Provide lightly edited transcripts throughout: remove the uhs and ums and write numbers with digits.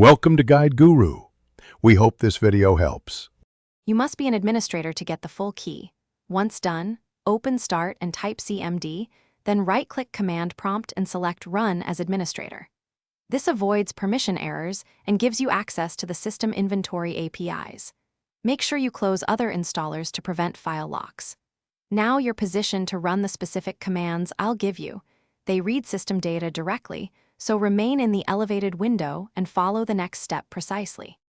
Welcome to Guide Guru. We hope this video helps. You must be an administrator to get the full key. Once done, open Start and type CMD, then right-click Command Prompt and select Run as administrator. This avoids permission errors and gives you access to the system inventory APIs. Make sure you close other installers to prevent file locks. Now you're positioned to run the specific commands I'll give you. They read system data directly, so remain in the elevated window and follow the next step precisely.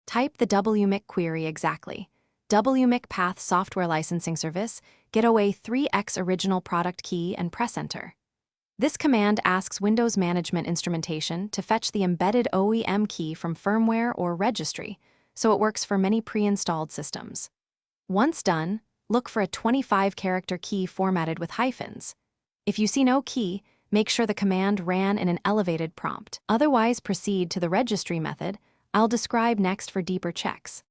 Type the WMIC query exactly. WMIC Path Software Licensing Service, get away 3x original product key and press Enter. This command asks Windows Management Instrumentation to fetch the embedded OEM key from firmware or registry, so it works for many pre-installed systems. Once done, look for a 25-character key formatted with hyphens. If you see no key, make sure the command ran in an elevated prompt. Otherwise, proceed to the registry method I'll describe next for deeper checks.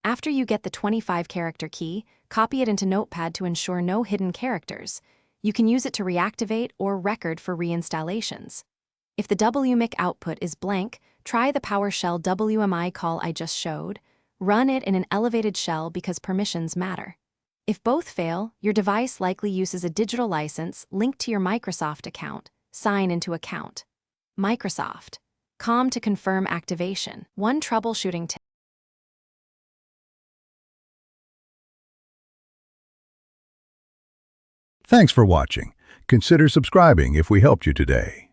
After you get the 25-character key, copy it into Notepad to ensure no hidden characters. You can use it to reactivate or record for reinstallations. If the WMIC output is blank, try the PowerShell WMI call I just showed. Run it in an elevated shell because permissions matter. If both fail, your device likely uses a digital license linked to your Microsoft account. Sign into account. Microsoft. Com to confirm activation. One troubleshooting tip. Thanks for watching. Consider subscribing if we helped you today.